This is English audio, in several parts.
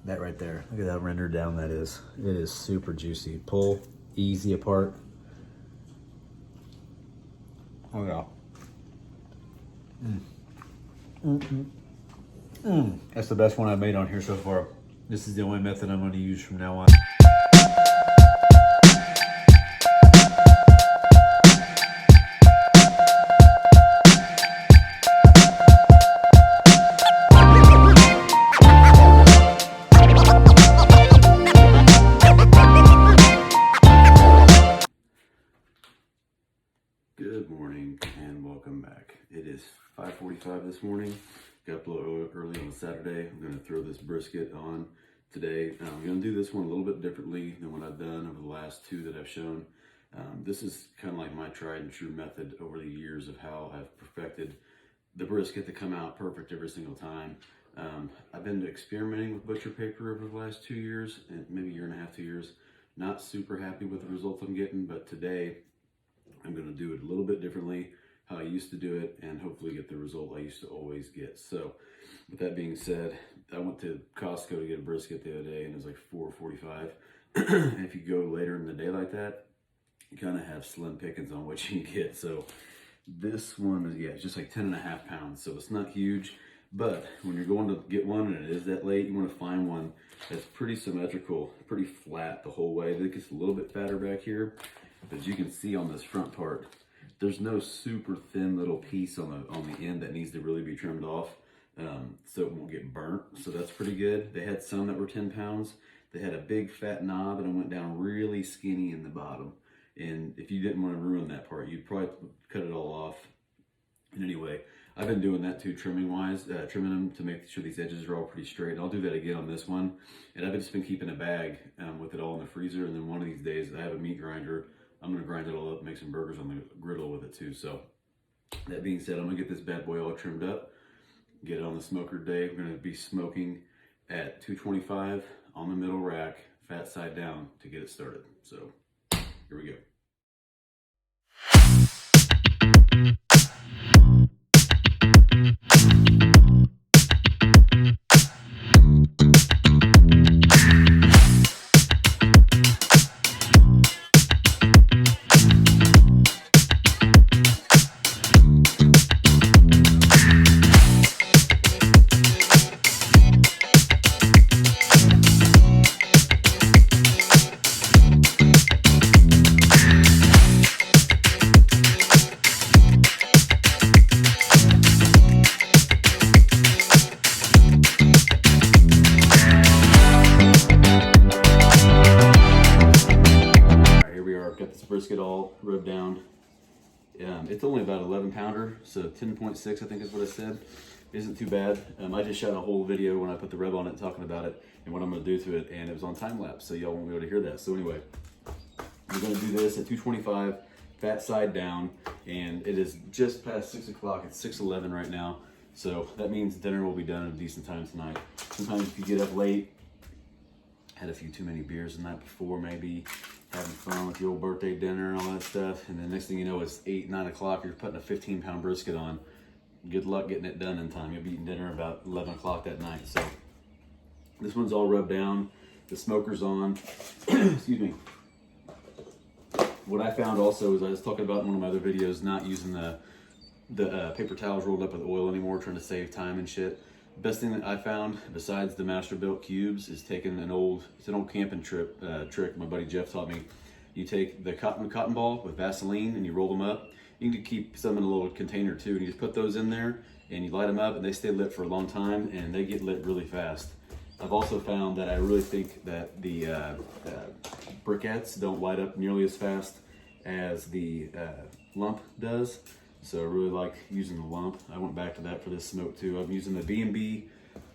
That right there. Look at that rendered down that is. It is super juicy. Pull easy apart. Oh yeah. That's the best one I've made on here so far. This is the only method I'm going to use from now on. Good morning and welcome back. It is 5:45 this morning. Got up a little early on Saturday. I'm going to throw this brisket on today. I'm going to do this one a little bit differently than what I've done over the last two that I've shown. This is kind of like my tried and true method over the years of how I've perfected the brisket to come out perfect every single time. I've been experimenting with butcher paper over the last 2 years, and maybe a year and a half, 2 years. Not super happy with the results I'm getting, but today I'm going to do it a little bit differently, how I used to do it, and hopefully get the result I used to always get. So with that being said, I went to Costco to get a brisket the other day, and it was like $4.45. And if you go later in the day like that, you kind of have slim pickings on what you can get. So this one is, it's just like 10.5 pounds. So it's not huge, but when you're going to get one and it is that late, you want to find one that's pretty symmetrical, pretty flat the whole way. It gets a little bit fatter back here. But as you can see on this front part, there's no super thin little piece on the end that needs to really be trimmed off, so it won't get burnt. So that's pretty good. They had some that were 10 pounds. They had a big fat knob and it went down really skinny in the bottom. And if you didn't want to ruin that part, you'd probably cut it all off. And anyway, I've been doing that too, trimming them to make sure these edges are all pretty straight. And I'll do that again on this one. And I've just been keeping a bag with it all in the freezer. And then one of these days I have a meat grinder. I'm gonna grind it all up and make some burgers on the griddle with it too. So that being said, I'm gonna get this bad boy all trimmed up, get it on the smoker today. We're gonna be smoking at 225 on the middle rack, fat side down to get it started. So here we go. Brisket all rubbed down. It's only about 11 pounder, so 10.6 I think is what I said. Isn't too bad. I just shot a whole video when I put the rub on it talking about it and what I'm going to do to it, and it was on time lapse, so y'all won't be able to hear that. So anyway, we're going to do this at 225, fat side down, and it is just past 6 o'clock. It's 6:11 right now, so that means dinner will be done at a decent time tonight. Sometimes if you get up late, had a few too many beers the night before, maybe having fun with the old birthday dinner and all that stuff, and then next thing you know, it's 8, 9 o'clock, you're putting a 15-pound brisket on. Good luck getting it done in time. You'll be eating dinner about 11 o'clock that night. So this one's all rubbed down, the smoker's on. Excuse me. What I found also is, I was talking about in one of my other videos, not using the paper towels rolled up with oil anymore, trying to save time and shit. Best thing that I found, besides the Masterbuilt cubes, is taking an old camping trick my buddy Jeff taught me. You take the cotton ball with Vaseline and you roll them up. You can keep some in a little container too, and you just put those in there and you light them up, and they stay lit for a long time, and they get lit really fast. I've also found that I really think that the briquettes don't light up nearly as fast as the lump does. So I really like using the lump. I went back to that for this smoke too. I'm using the B&B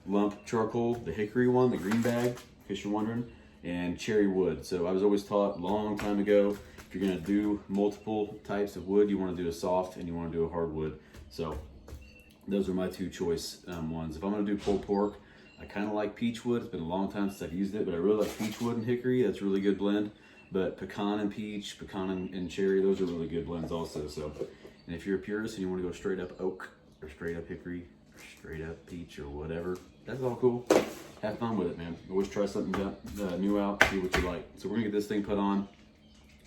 lump charcoal, the hickory one, the green bag, in case you're wondering, and cherry wood. So I was always taught a long time ago, if you're gonna do multiple types of wood, you wanna do a soft and you wanna do a hardwood. So those are my two choice ones. If I'm gonna do pulled pork, I kind of like peach wood. It's been a long time since I've used it, but I really like peach wood and hickory. That's a really good blend. But pecan and peach, pecan and cherry, those are really good blends also. So, and if you're a purist and you want to go straight up oak or straight up hickory or straight up peach or whatever, that's all cool. have fun with it, man. Always try something new out, see what you like. So we're gonna get this thing put on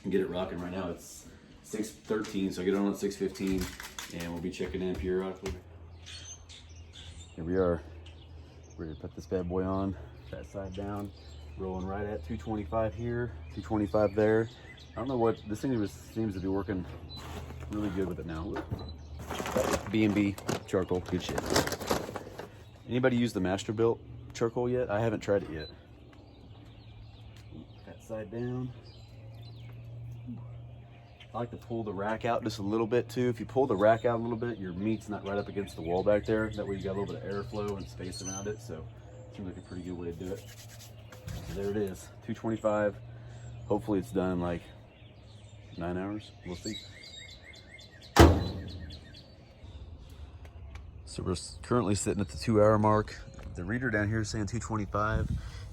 and get it rocking. Right now it's 6:13, so I get it on at 6:15, and we'll be checking in periodically. Here we are, ready to put this bad boy on, that side down, rolling right at 225 here, 225 there. I don't know what, this thing seems to be working really good with it now. B&B charcoal, good shit. Anybody use the Masterbuilt charcoal yet? I haven't tried it yet. That side down. I like to pull the rack out just a little bit too. If you pull the rack out a little bit, your meat's not right up against the wall back there. That way you got a little bit of airflow and space around it. So it seems like a pretty good way to do it. So there it is, 225. Hopefully it's done in like 9 hours. We'll see. So we're currently sitting at the 2-hour mark. The reader down here is saying 225,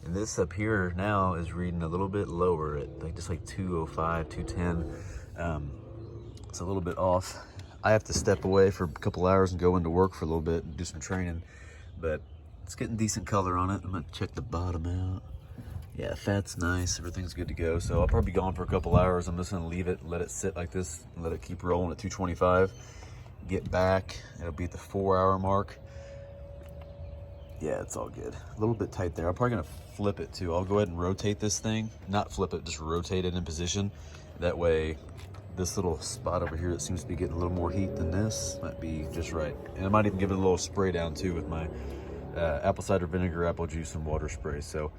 and this up here now is reading a little bit lower at like just like 205, 210. It's a little bit off. I have to step away for a couple hours and go into work for a little bit and do some training, but it's getting decent color on it. I'm gonna check the bottom out. Yeah, fat's nice, everything's good to go. So I'll probably be gone for a couple hours. I'm just gonna leave it, let it sit like this, and let it keep rolling at 225. Get back, it'll be at the 4-hour mark. Yeah, it's all good. A little bit tight there. I'm probably gonna flip it too. I'll go ahead and rotate this thing. Not flip it, just rotate it in position. That way, this little spot over here that seems to be getting a little more heat than this might be just right. And I might even give it a little spray down too with my apple cider vinegar, apple juice, and water spray. So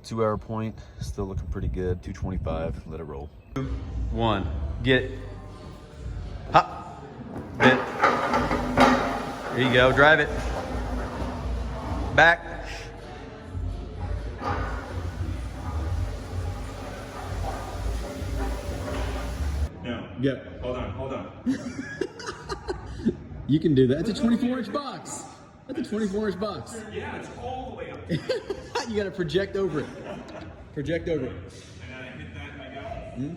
2-hour point, still looking pretty good. 225, let it roll. 2, 1, get. Hop. Bit. There you go, drive it. Back. No. Go. Hold on. You can do that. It's a 24-inch box. That's a 24-inch box. Yeah, it's all the way up. You gotta project over it. Project over it. And then I hit that and I go.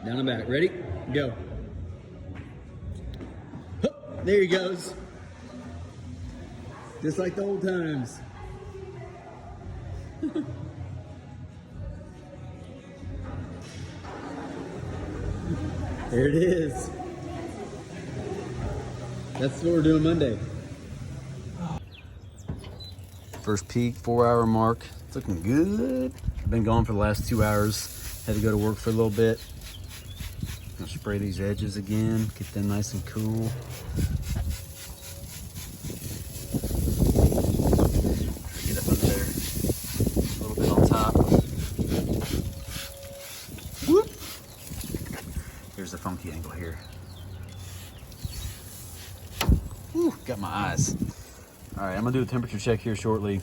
Down and back. Ready? Go. There he goes. Just like the old times. There it is. That's what we're doing Monday. First peak, 4-hour mark. It's looking good. I've been gone for the last 2 hours. Had to go to work for a little bit. Gonna spray these edges again, get them nice and cool. Get up under there, a little bit on top. Whoop! Here's the funky angle here. Whew, got my eyes. All right, I'm gonna do a temperature check here shortly.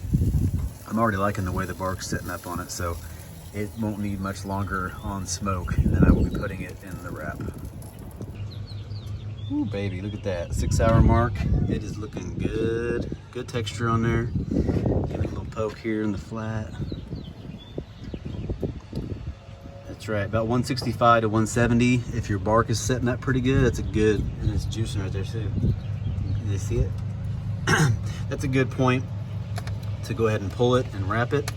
I'm already liking the way the bark's sitting up on it, so it won't need much longer on smoke, and then I will be putting it in the wrap. Ooh, baby, look at that. 6-hour mark. It is looking good. Good texture on there. Give it a little poke here in the flat. That's right, about 165 to 170. If your bark is setting up pretty good, that's a good, and it's juicing right there too. Can you see it? That's a good point to go ahead and pull it and wrap it.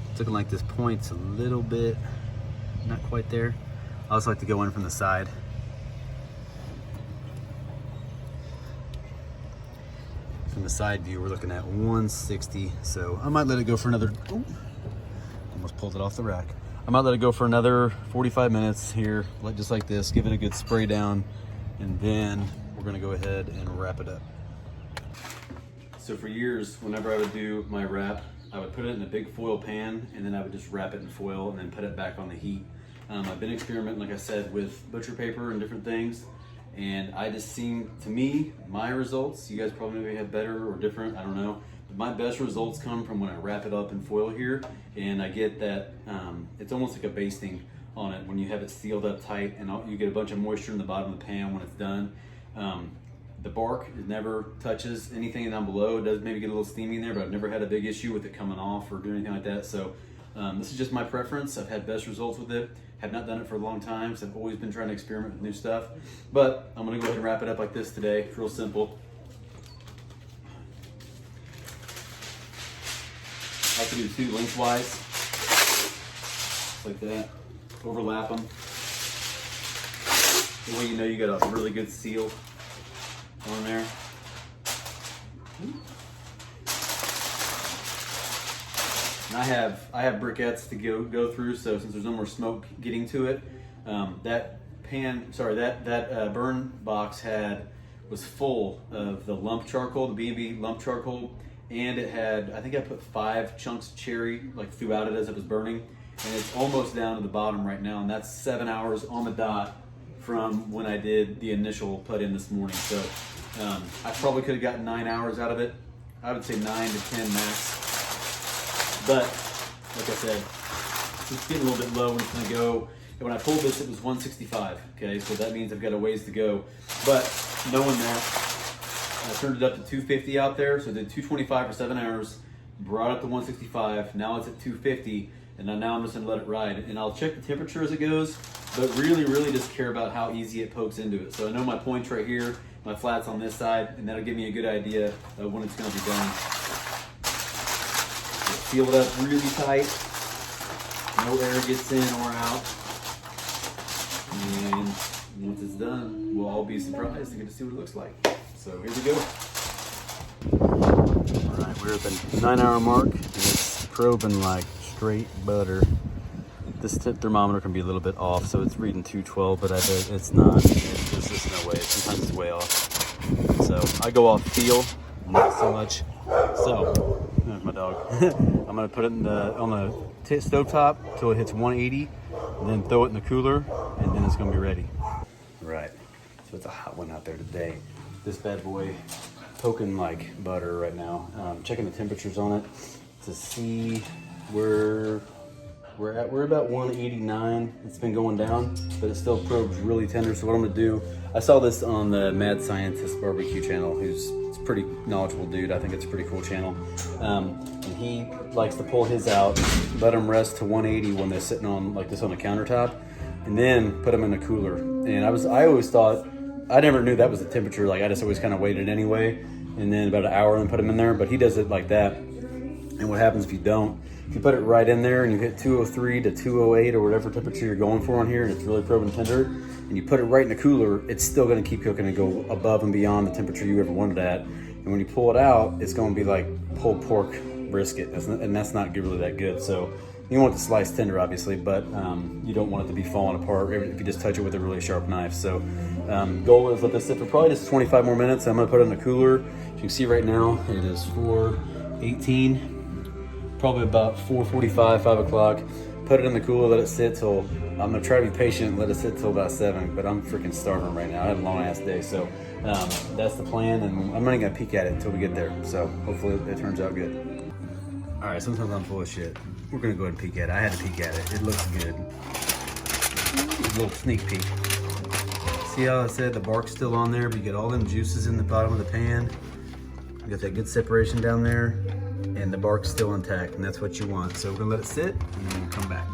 It's looking like this point's a little bit, not quite there. I also like to go in from the side. From the side view, we're looking at 160. So I might let it go for another, almost pulled it off the rack. I might let it go for another 45 minutes here, just like this, give it a good spray down, and then we're gonna go ahead and wrap it up. So for years, whenever I would do my wrap, I would put it in a big foil pan, and then I would just wrap it in foil and then put it back on the heat. I've been experimenting, like I said, with butcher paper and different things, and I just seen, to me, my results, you guys probably maybe have better or different, I don't know, but my best results come from when I wrap it up in foil here, and I get that, it's almost like a basting on it when you have it sealed up tight, and you get a bunch of moisture in the bottom of the pan when it's done. The bark, it never touches anything down below. It does maybe get a little steamy in there, but I've never had a big issue with it coming off or doing anything like that. So this is just my preference. I've had best results with it. Have not done it for a long time, so I've always been trying to experiment with new stuff. But I'm gonna go ahead and wrap it up like this today. It's real simple. like to do 2 lengthwise, like that. Overlap them. The way you know you got a really good seal on there. And I have briquettes to go through, so since there's no more smoke getting to it, that burn box was full of the lump charcoal, the B&B lump charcoal, and it had, I think I put 5 chunks of cherry like throughout it as it was burning, and it's almost down to the bottom right now, and that's 7 hours on the dot from when I did the initial put in this morning. So I probably could have gotten 9 hours out of it. I would say 9 to 10 max. But like I said, it's getting a little bit low when it's gonna go. And when I pulled this, it was 165. Okay, so that means I've got a ways to go. But knowing that, I turned it up to 250 out there, so I did 225 for 7 hours, brought it up to 165. Now it's at 250, and now I'm just gonna let it ride. And I'll check the temperature as it goes, but really just care about how easy it pokes into it. So I know my point's right here, my flat's on this side, and that'll give me a good idea of when it's gonna be done. Seal it up really tight. No air gets in or out. And once it's done, we'll all be surprised to get to see what it looks like. So here we go. All right, we're at the 9-hour mark, and it's probing like straight butter. This thermometer can be a little bit off, so it's reading 212, but I bet it's not. There's just no way. Sometimes it's way off. So I go off feel, not so much. So there's my dog. I'm gonna put it on the stove top till it hits 180, and then throw it in the cooler, and then it's gonna be ready. Right. So it's a hot one out there today. This bad boy poking like butter right now. Checking the temperatures on it to see where we're at. We're about 189. It's been going down, but it still probes really tender. So what I'm gonna do, I saw this on the Mad Scientist barbecue channel, who's a pretty knowledgeable dude. I think it's a pretty cool channel. And he likes to pull his out, let them rest to 180 when they're sitting on like this on the countertop, and then put them in a cooler. And I always thought, I never knew that was the temperature. Like I just always kind of waited anyway, and then about an hour and put them in there. But he does it like that. And what happens if you don't? If you put it right in there and you hit 203 to 208 or whatever temperature you're going for on here, and it's really probing tender, and you put it right in the cooler, it's still going to keep cooking and go above and beyond the temperature you ever wanted at. And when you pull it out, it's going to be like pulled pork brisket, and that's not really that good. So you want the slice tender, obviously, but you don't want it to be falling apart if you just touch it with a really sharp knife. So goal is let this sit for probably just 25 more minutes. I'm going to put it in the cooler. As you can see right now, it is 4:18. Probably about 4:45, 5 o'clock. Put it in the cooler, let it sit till, I'm gonna try to be patient and let it sit till about 7, but I'm freaking starving right now. I had a long ass day, so that's the plan, and I'm not gonna peek at it until we get there. So hopefully it turns out good. All right, sometimes I'm full of shit. We're gonna go ahead and peek at it. I had to peek at it. It looks good. A little sneak peek. See how I said the bark's still on there, but you get all them juices in the bottom of the pan. You got that good separation down there, and the bark's still intact, and that's what you want. So we're gonna let it sit, and then we'll come back.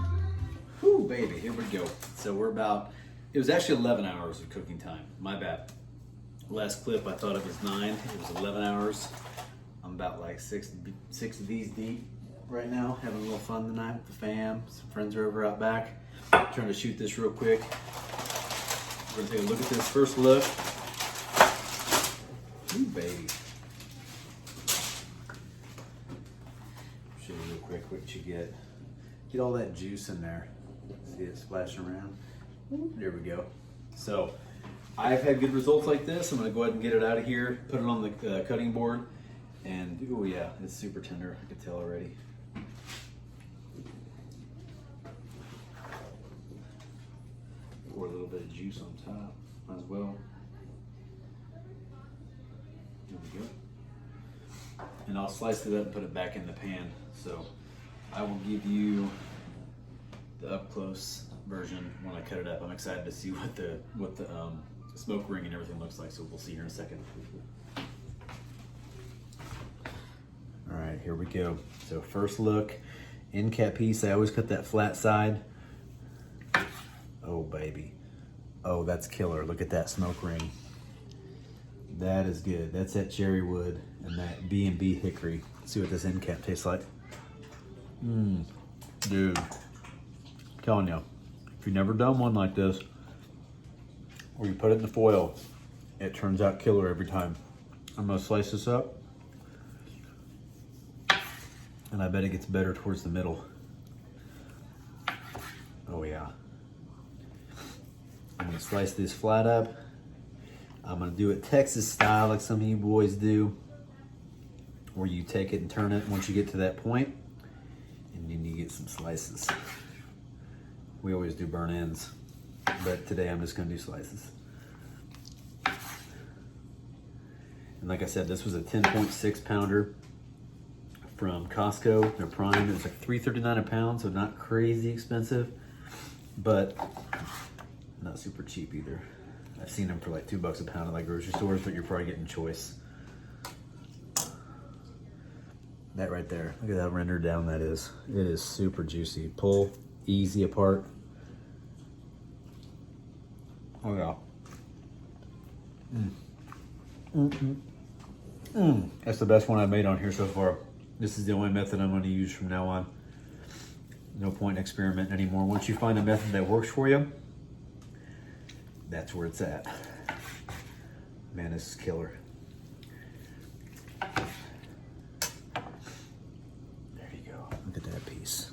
Whew, baby, here we go. So we're about, it was actually 11 hours of cooking time. My bad. Last clip, I thought it was 9. It was 11 hours. I'm about like six of these deep right now, having a little fun tonight with the fam. Some friends are over out back. Trying to shoot this real quick. We're gonna take a look at this first look. Ooh, baby. Show you real quick what you get. Get all that juice in there. See it splashing around? There we go. So I've had good results like this. I'm gonna go ahead and get it out of here, put it on the cutting board, and oh yeah, it's super tender. I can tell already. Pour a little bit of juice on top, might as well. There we go. And I'll slice it up and put it back in the pan. So I will give you the up close version when I cut it up. I'm excited to see what the smoke ring and everything looks like. So we'll see here in a second. All right, here we go. So first look, end cap piece. I always cut that flat side. Oh baby, oh that's killer. Look at that smoke ring. That is good. That's that cherry wood and that B&B hickory. Let's see what this end cap tastes like. Dude, I'm telling you, if you've never done one like this, where you put it in the foil, it turns out killer every time. I'm gonna slice this up, and I bet it gets better towards the middle. Oh yeah. I'm gonna slice this flat up. I'm gonna do it Texas style like some of you boys do, where you take it and turn it once you get to that point, and then you get some slices. We always do burn ends, but today I'm just gonna do slices. And like I said, this was a 10.6 pounder from Costco. They're prime. It was like $3.39 a pound, so not crazy expensive, but not super cheap either. I've seen them for like $2 a pound at like grocery stores, but you're probably getting choice. That right there, look at how rendered down that is. It is super juicy. Pull easy apart. Oh yeah. That's the best one I've made on here so far. This is the only method I'm going to use from now on. No point in experimenting anymore. Once you find a method that works for you, that's where it's at. Man, this is killer. There you go. Look at that piece.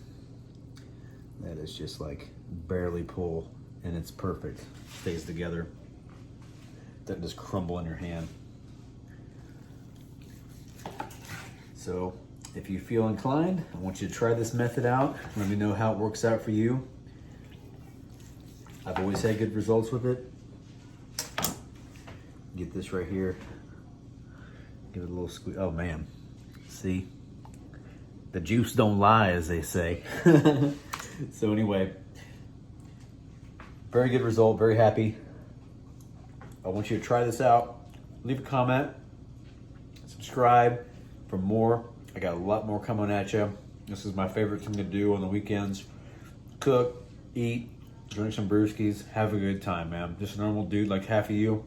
That is just like barely pull, and it's perfect. Stays together. Doesn't just crumble in your hand. So if you feel inclined, I want you to try this method out. Let me know how it works out for you. I've always had good results with it. Get this right here. Give it a little squeeze. Oh man, see? The juice don't lie, as they say. So anyway, very good result, very happy. I want you to try this out. Leave a comment, subscribe for more. I got a lot more coming at you. This is my favorite thing to do on the weekends. Cook, eat, drink some brewskis, have a good time, man. Just a normal dude like half of you.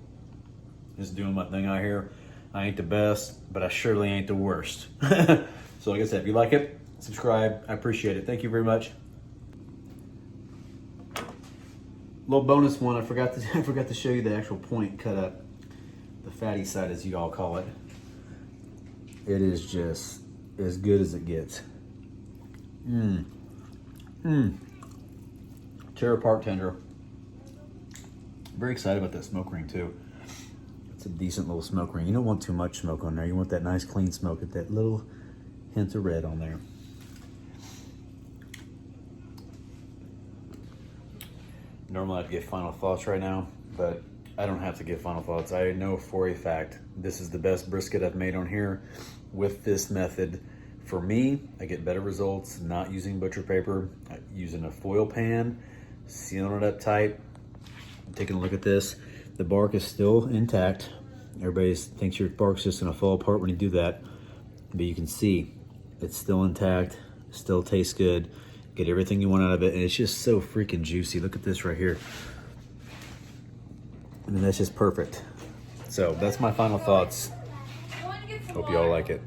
Just doing my thing out here. I ain't the best, but I surely ain't the worst. So like I said, if you like it, subscribe. I appreciate it. Thank you very much. Little bonus one, I forgot to show you the actual point cut up. The fatty side, as you all call it. It is just as good as it gets. Tear apart tender. Very excited about that smoke ring too. It's a decent little smoke ring. You don't want too much smoke on there. You want that nice clean smoke with that little hint of red on there. Normally I'd give final thoughts right now, but I don't have to give final thoughts. I know for a fact this is the best brisket I've made on here with this method. For me, I get better results not using butcher paper, using a foil pan, sealing it up tight. Taking a look at this. The bark is still intact. Everybody thinks your bark's just gonna fall apart when you do that, but you can see it's still intact, still tastes good. Get everything you want out of it, and it's just so freaking juicy. Look at this right here. I mean, that's just perfect. So that's my final thoughts. Hope you all like it.